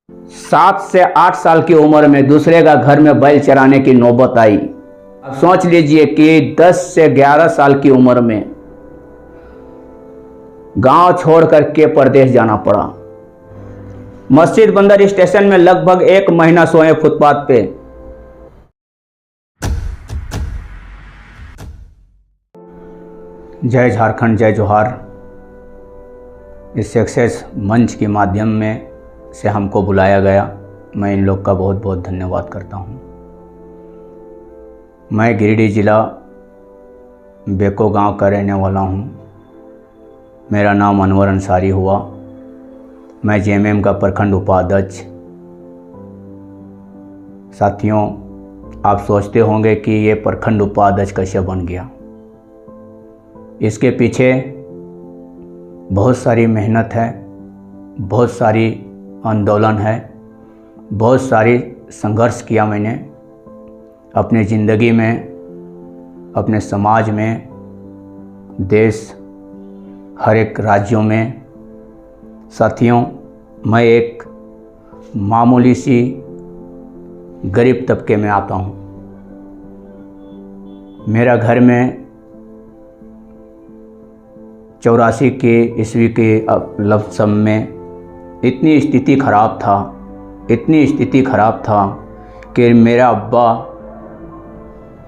7 से 8 साल की उम्र में दूसरे का घर में बैल चराने की नौबत आई। अब सोच लीजिए कि 10 से 11 साल की उम्र में गांव छोड़ करके परदेश जाना पड़ा। मस्जिद बंदर स्टेशन में लगभग 1 महीना सोए फुटपाथ पे। जय झारखंड, जय जोहार। इस सक्सेस मंच के माध्यम में से हमको बुलाया गया, मैं इन लोग का बहुत बहुत धन्यवाद करता हूँ। मैं गिरिडीह ज़िला बेको गांव का रहने वाला हूँ। मेरा नाम अनवर अंसारी हुआ। मैं जेएमएम का प्रखंड उपाध्यक्ष। साथियों, आप सोचते होंगे कि ये प्रखंड उपाध्यक्ष कैसे बन गया। इसके पीछे बहुत सारी मेहनत है, बहुत सारी आंदोलन है, बहुत सारी संघर्ष किया मैंने अपने ज़िंदगी में, अपने समाज में, देश, हर एक राज्यों में। साथियों, मैं एक मामूली सी गरीब तबके में आता हूँ। मेरा घर में 84 के ईस्वी के लमसम में इतनी स्थिति ख़राब था कि मेरा अब्बा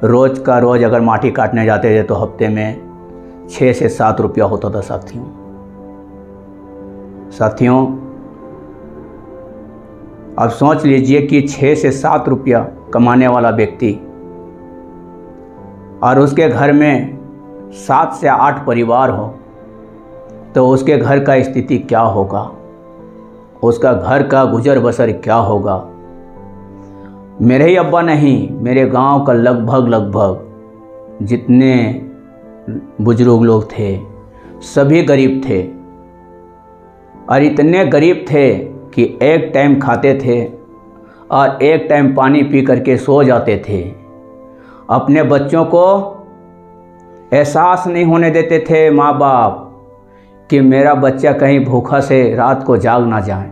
रोज़ का रोज़ अगर माटी काटने जाते थे तो हफ्ते में 6 से 7 रुपया होता था। साथियों, अब सोच लीजिए कि 6 से 7 रुपया कमाने वाला व्यक्ति और उसके घर में 7 से 8 परिवार हो तो उसके घर का स्थिति क्या होगा, उसका घर का गुजर बसर क्या होगा। मेरे ही अब्बा नहीं, मेरे गांव का लगभग जितने बुजुर्ग लोग थे सभी गरीब थे, और इतने गरीब थे कि एक टाइम खाते थे और एक टाइम पानी पी करके सो जाते थे। अपने बच्चों को एहसास नहीं होने देते थे माँ बाप कि मेरा बच्चा कहीं भूखा से रात को जाग ना जाए,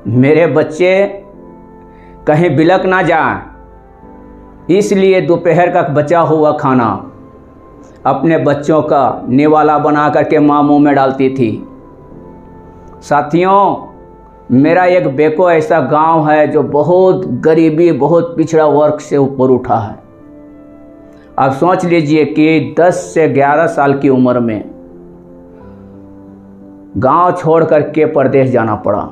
मेरे बच्चे कहीं बिलक ना जाएं। इसलिए दोपहर का बचा हुआ खाना अपने बच्चों का निवाला बना करके माँ मुँह में डालती थी। साथियों, मेरा एक बेको ऐसा गांव है जो बहुत गरीबी, बहुत पिछड़ा वर्ग से ऊपर उठा है। आप सोच लीजिए कि 10 से 11 साल की उम्र में गांव छोड़ करके परदेश जाना पड़ा।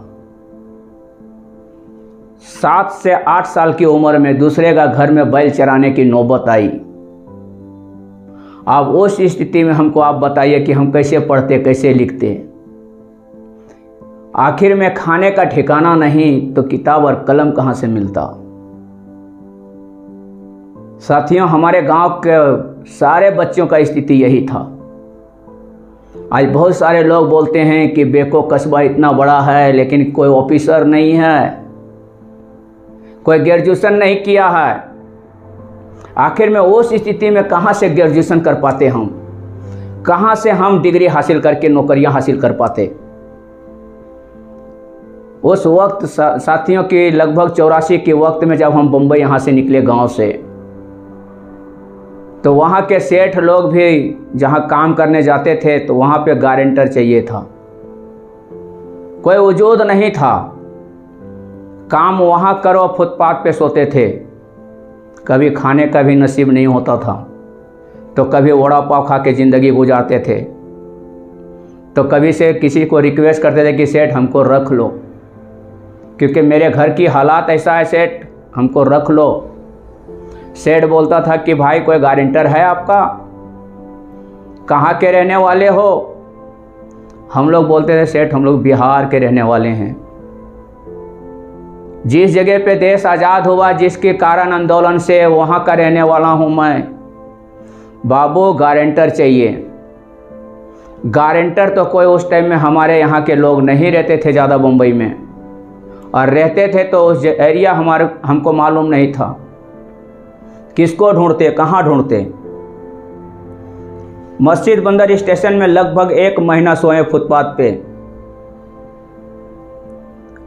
7 से 8 साल की उम्र में दूसरे का घर में बैल चराने की नौबत आई। अब उस स्थिति में हमको आप बताइए कि हम कैसे पढ़ते, कैसे लिखते। आखिर में खाने का ठिकाना नहीं तो किताब और कलम कहाँ से मिलता। साथियों, हमारे गांव के सारे बच्चों का स्थिति यही था। आज बहुत सारे लोग बोलते हैं कि बेको कस्बा इतना बड़ा है लेकिन कोई ऑफिसर नहीं है, कोई ग्रेजुएशन नहीं किया है। आखिर में उस स्थिति में कहाँ से ग्रेजुएशन कर पाते हम, कहाँ से हम डिग्री हासिल करके नौकरियां हासिल कर पाते। उस वक्त साथियों के लगभग 84 के वक्त में जब हम बम्बई यहाँ से निकले गांव से, तो वहाँ के सेठ लोग भी जहाँ काम करने जाते थे तो वहाँ पे गारंटर चाहिए था, कोई वजूद नहीं था। काम वहाँ करो, फुटपाथ पे सोते थे। कभी खाने का भी नसीब नहीं होता था तो कभी वड़ा पाव खा के ज़िंदगी गुजारते थे, तो कभी से किसी को रिक्वेस्ट करते थे कि सेठ हमको रख लो, क्योंकि मेरे घर की हालात ऐसा है, सेठ हमको रख लो। सेठ बोलता था कि भाई कोई गारंटर है आपका, कहाँ के रहने वाले हो। हम लोग बोलते थे सेठ हम लोग बिहार के रहने वाले हैं। जिस जगह पे देश आज़ाद हुआ, जिसके कारण आंदोलन से, वहाँ का रहने वाला हूँ मैं। बाबू गारंटर चाहिए। गारंटर तो कोई उस टाइम में हमारे यहाँ के लोग नहीं रहते थे ज़्यादा बम्बई में, और रहते थे तो उस एरिया हमको मालूम नहीं था। किसको ढूंढते, कहाँ ढूंढते। मस्जिद बंदर स्टेशन में लगभग 1 महीना सोए फुटपाथ पे।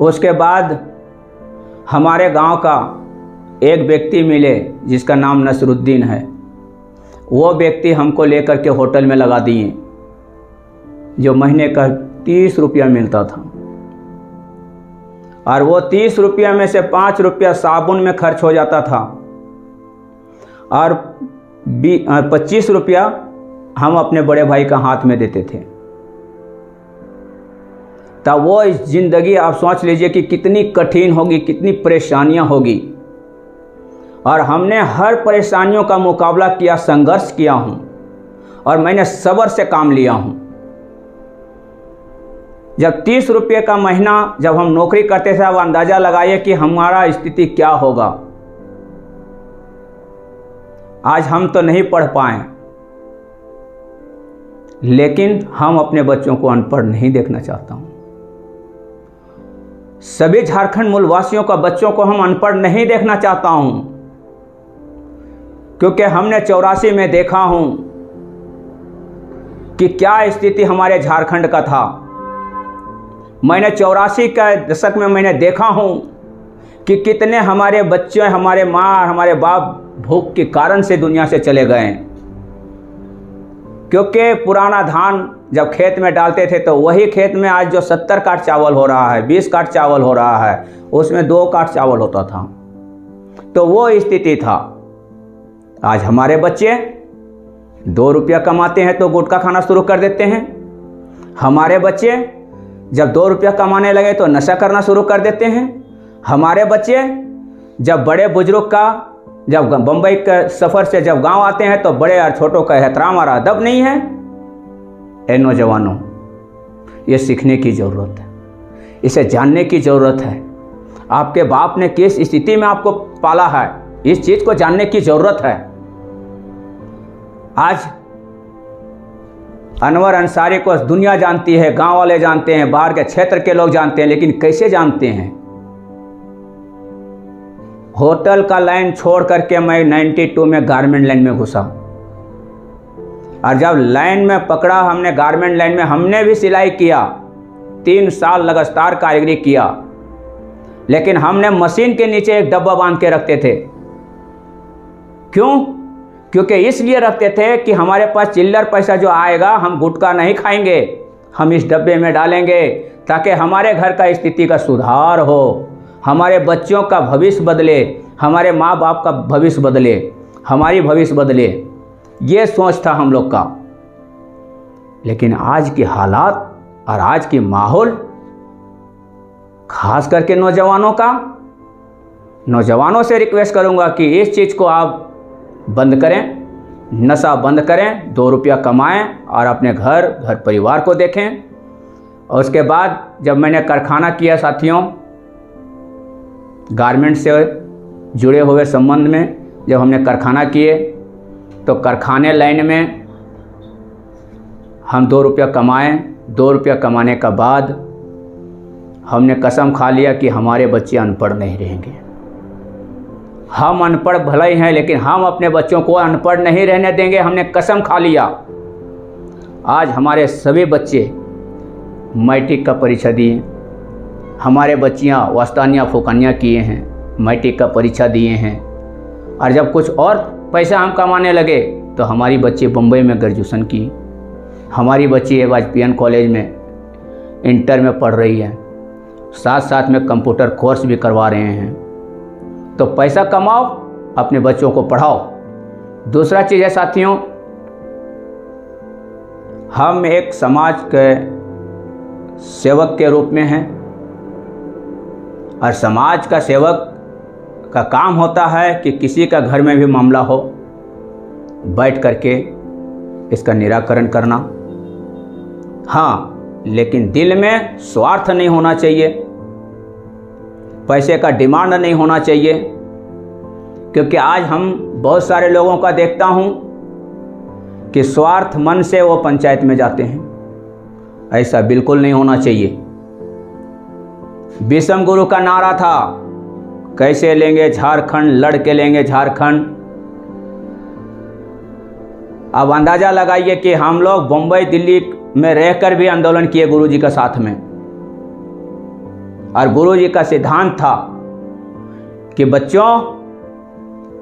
उसके बाद हमारे गांव का एक व्यक्ति मिले जिसका नाम नसरुद्दीन है। वो व्यक्ति हमको लेकर के होटल में लगा दिए, जो महीने का 30 रुपया मिलता था, और वो 30 रुपया में से 5 रुपया साबुन में खर्च हो जाता था और 25 रुपया हम अपने बड़े भाई का हाथ में देते थे। तब वो इस ज़िंदगी आप सोच लीजिए कि कितनी कठिन होगी, कितनी परेशानियां होगी, और हमने हर परेशानियों का मुकाबला किया, संघर्ष किया हूं, और मैंने सब्र से काम लिया हूं। जब 30 रुपये का महीना जब हम नौकरी करते थे, अब अंदाज़ा लगाइए कि हमारा स्थिति क्या होगा। आज हम तो नहीं पढ़ पाए, लेकिन हम अपने बच्चों को अनपढ़ नहीं देखना चाहता हूं। सभी झारखंड मूल वासियों का बच्चों को हम अनपढ़ नहीं देखना चाहता हूं, क्योंकि हमने 84 में देखा हूं कि क्या स्थिति हमारे झारखंड का था। मैंने 84 का दशक में मैंने देखा हूं कि कितने हमारे बच्चे, हमारे माँ, हमारे बाप भूख के कारण से दुनिया से चले गए, क्योंकि पुराना धान जब खेत में डालते थे तो वही खेत में आज जो 70 काठ चावल हो रहा है, 20 काठ चावल हो रहा है, उसमें 2 काठ चावल होता था। तो वो स्थिति था। आज हमारे बच्चे 2 रुपया कमाते हैं तो गुटखा खाना शुरू कर देते हैं। हमारे बच्चे जब 2 रुपया कमाने लगे तो नशा करना शुरू कर देते हैं। हमारे बच्चे जब बड़े बुजुर्ग का, जब बम्बई के सफ़र से जब गांव आते हैं तो बड़े और छोटों का एहतराम और अदब नहीं है। ए नौजवानों, ये सीखने की ज़रूरत है, इसे जानने की ज़रूरत है। आपके बाप ने किस स्थिति में आपको पाला है, इस चीज़ को जानने की ज़रूरत है। आज अनवर अंसारी को दुनिया जानती है, गांव वाले जानते हैं, बाहर के क्षेत्र के लोग जानते हैं, लेकिन कैसे जानते हैं? होटल का लाइन छोड़ करके मैं 92 में गारमेंट लाइन में घुसा, और जब लाइन में पकड़ा हमने, गारमेंट लाइन में हमने भी सिलाई किया, 3 साल लगातार कारीगरी किया, लेकिन हमने मशीन के नीचे एक डब्बा बांध के रखते थे। क्यों? क्योंकि इसलिए रखते थे कि हमारे पास चिल्लर पैसा जो आएगा हम गुटखा नहीं खाएंगे, हम इस डब्बे में डालेंगे, ताकि हमारे घर का स्थिति का सुधार हो, हमारे बच्चों का भविष्य बदले, हमारे माँ बाप का भविष्य बदले, हमारी भविष्य बदले। ये सोच था हम लोग का। लेकिन आज के हालात और आज की माहौल, खास करके नौजवानों से रिक्वेस्ट करूंगा कि इस चीज़ को आप बंद करें, नशा बंद करें, 2 रुपया कमाएं और अपने घर परिवार को देखें। और उसके बाद जब मैंने कारखाना किया साथियों, गारमेंट से जुड़े हुए संबंध में जब हमने कारखाना किए, तो कारखाने लाइन में हम 2 रुपया कमाएं। 2 रुपया कमाने का बाद हमने कसम खा लिया कि हमारे बच्चे अनपढ़ नहीं रहेंगे। हम अनपढ़ भले ही हैं, लेकिन हम अपने बच्चों को अनपढ़ नहीं रहने देंगे, हमने कसम खा लिया। आज हमारे सभी बच्चे मैट्रिक का परीक्षा दिए, हमारे बच्चियाँ वस्तानिया फुकानिया किए हैं, मैट्रिक का परीक्षा दिए हैं, और जब कुछ और पैसा हम कमाने लगे तो हमारी बच्ची बम्बई में ग्रेजुएशन की, हमारी बच्ची वाजपेयी कॉलेज में इंटर में पढ़ रही है, साथ साथ में कंप्यूटर कोर्स भी करवा रहे हैं। तो पैसा कमाओ, अपने बच्चों को पढ़ाओ। दूसरा चीज़ है साथियों, हम एक समाज के सेवक के रूप में हैं, और समाज का सेवक का काम होता है कि किसी का घर में भी मामला हो, बैठ करके इसका निराकरण करना। हाँ, लेकिन दिल में स्वार्थ नहीं होना चाहिए, पैसे का डिमांड नहीं होना चाहिए, क्योंकि आज हम बहुत सारे लोगों का देखता हूँ कि स्वार्थ मन से वो पंचायत में जाते हैं। ऐसा बिल्कुल नहीं होना चाहिए। विषम गुरु का नारा था, कैसे लेंगे झारखंड, लड़ के लेंगे झारखंड। अब अंदाज़ा लगाइए कि हम लोग बम्बई दिल्ली में रहकर भी आंदोलन किए गुरुजी के साथ में, और गुरुजी का सिद्धांत था कि बच्चों,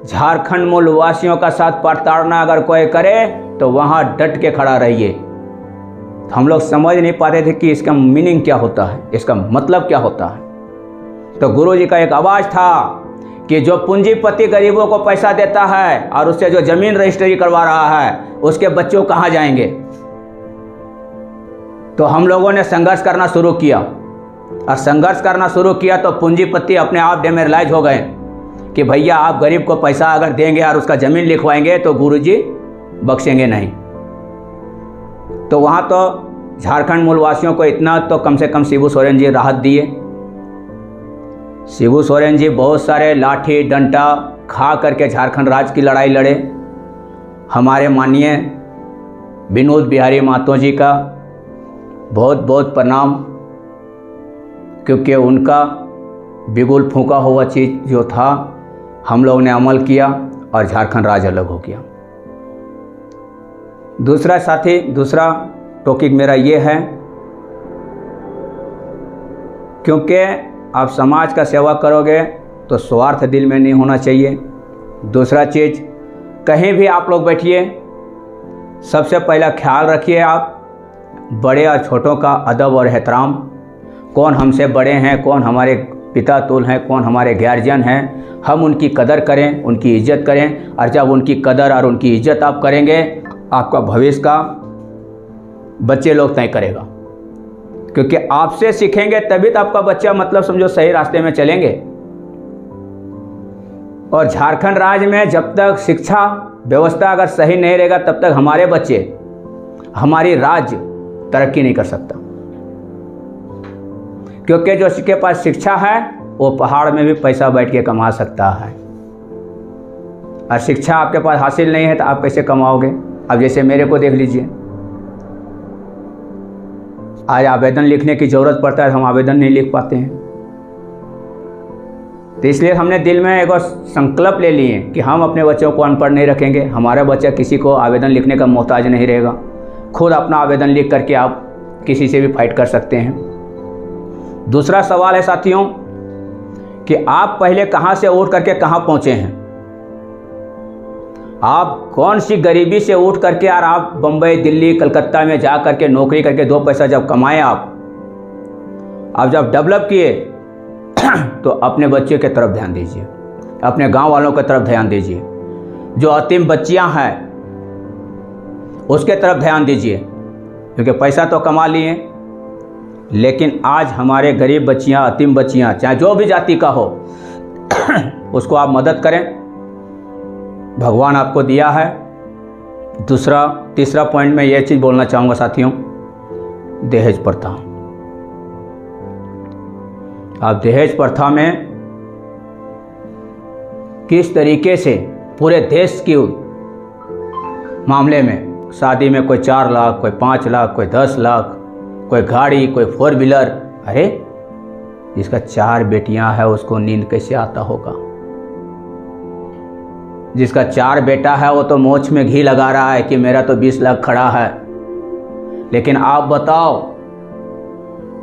झारखंड मूल वासियों का साथ प्रताड़ना अगर कोई करे तो वहाँ डट के खड़ा रहिए। तो हम लोग समझ नहीं पाते थे कि इसका मीनिंग क्या होता है, इसका मतलब क्या होता है। तो गुरुजी का एक आवाज़ था कि जो पूंजीपति गरीबों को पैसा देता है और उससे जो जमीन रजिस्ट्री करवा रहा है, उसके बच्चों कहाँ जाएंगे। तो हम लोगों ने संघर्ष करना शुरू किया, और संघर्ष करना शुरू किया तो पूंजीपति अपने आप डेमोरलाइज हो गए कि भैया आप गरीब को पैसा अगर देंगे और उसका ज़मीन लिखवाएंगे तो गुरुजी बख्शेंगे नहीं। तो वहाँ तो झारखंड मूल वासियों को इतना तो कम से कम शिबू सोरेन जी राहत दिए। शिबू सोरेन जी बहुत सारे लाठी डंडा खा करके झारखंड राज्य की लड़ाई लड़े। हमारे माननीय विनोद बिहारी महतो जी का बहुत बहुत प्रणाम, क्योंकि उनका बिगुल फूंका हुआ चीज़ जो था हम लोग ने अमल किया और झारखंड राज्य अलग हो गया। दूसरा साथी, दूसरा टॉपिक मेरा ये है, क्योंकि आप समाज का सेवा करोगे तो स्वार्थ दिल में नहीं होना चाहिए। दूसरा चीज़, कहीं भी आप लोग बैठिए, सबसे पहला ख्याल रखिए आप बड़े और छोटों का अदब और एहतराम। कौन हमसे बड़े हैं, कौन हमारे पिता तुल हैं, कौन हमारे गार्जियन हैं, हम उनकी कदर करें, उनकी इज्जत करें। और जब उनकी कदर और उनकी इज्जत आप करेंगे, आपका भविष्य का बच्चे लोग तय करेगा, क्योंकि आपसे सीखेंगे तभी तो आपका बच्चा मतलब समझो सही रास्ते में चलेंगे। और झारखंड राज्य में जब तक शिक्षा व्यवस्था अगर सही नहीं रहेगा तब तक हमारे बच्चे, हमारी राज्य तरक्की नहीं कर सकता। क्योंकि जो के पास शिक्षा है वो पहाड़ में भी पैसा बैठ के कमा सकता है, और शिक्षा आपके पास हासिल नहीं है तो आप कैसे कमाओगे। अब जैसे मेरे को देख लीजिए, आज आवेदन लिखने की ज़रूरत पड़ता है, हम आवेदन नहीं लिख पाते हैं। तो इसलिए हमने दिल में एक संकल्प ले लिए कि हम अपने बच्चों को अनपढ़ नहीं रखेंगे। हमारा बच्चा किसी को आवेदन लिखने का मोहताज नहीं रहेगा, खुद अपना आवेदन लिख करके आप किसी से भी फाइट कर सकते हैं। दूसरा सवाल है साथियों कि आप पहले कहाँ से उठ करके कहाँ पहुँचे हैं। आप कौन सी गरीबी से उठ करके और आप बम्बई, दिल्ली, कलकत्ता में जा करके नौकरी करके दो पैसा जब कमाए, आप जब डेवलप किए तो अपने बच्चे की तरफ ध्यान दीजिए, अपने गांव वालों की तरफ ध्यान दीजिए, जो अतीम बच्चियां हैं उसके तरफ ध्यान दीजिए। क्योंकि पैसा तो कमा लिए, लेकिन आज हमारे गरीब बच्चियां, अतीम बच्चियां, चाहे जो भी जाति का हो, उसको आप मदद करें। भगवान आपको दिया है। तीसरा पॉइंट में यह चीज़ बोलना चाहूँगा साथियों, दहेज प्रथा। आप दहेज प्रथा में किस तरीके से पूरे देश के मामले में, शादी में कोई 4 लाख, कोई 5 लाख, कोई 10 लाख, कोई गाड़ी, कोई 4 व्हीलर। अरे जिसका 4 बेटियां हैं उसको नींद कैसे आता होगा। जिसका 4 बेटा है वो तो मोछ में घी लगा रहा है कि मेरा तो 20 लाख खड़ा है। लेकिन आप बताओ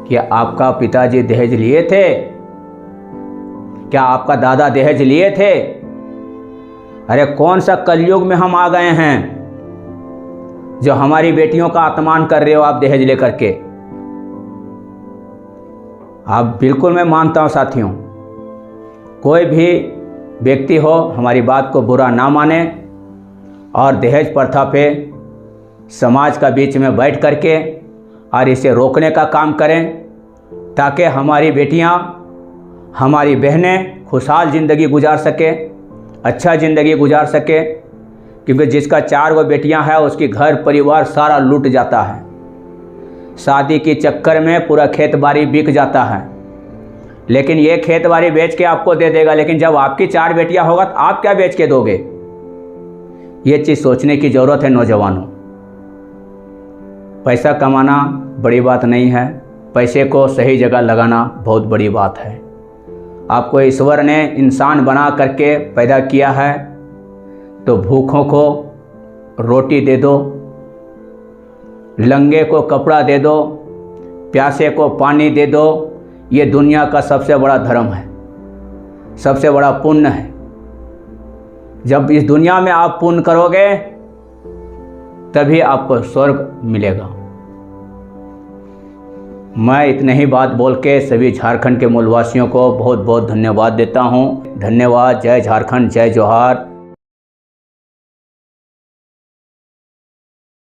कि आपका पिताजी दहेज लिए थे? क्या आपका दादा दहेज लिए थे? अरे कौन सा कलयुग में हम आ गए हैं जो हमारी बेटियों का अपमान कर रहे हो आप दहेज लेकर के। आप बिल्कुल, मैं मानता हूं साथियों, कोई भी व्यक्ति हो हमारी बात को बुरा ना माने और दहेज प्रथा पे समाज का बीच में बैठ करके और इसे रोकने का काम करें, ताकि हमारी बेटियां, हमारी बहनें खुशहाल ज़िंदगी गुजार सके, अच्छा ज़िंदगी गुजार सके। क्योंकि जिसका 4 गो बेटियां हैं उसकी घर परिवार सारा लूट जाता है, शादी के चक्कर में पूरा खेत बाड़ी बिक जाता है। लेकिन ये खेत बाड़ी बेच के आपको दे देगा, लेकिन जब आपकी 4 बेटियां होगा तो आप क्या बेच के दोगे? ये चीज़ सोचने की ज़रूरत है नौजवानों। पैसा कमाना बड़ी बात नहीं है, पैसे को सही जगह लगाना बहुत बड़ी बात है। आपको ईश्वर ने इंसान बना करके पैदा किया है, तो भूखों को रोटी दे दो, लंगे को कपड़ा दे दो, प्यासे को पानी दे दो, ये दुनिया का सबसे बड़ा धर्म है, सबसे बड़ा पुण्य है। जब इस दुनिया में आप पुण्य करोगे तभी आपको स्वर्ग मिलेगा। मैं इतने ही बात बोल के सभी झारखंड के मूलवासियों को बहुत बहुत धन्यवाद देता हूँ। धन्यवाद। जय झारखंड, जय जोहार।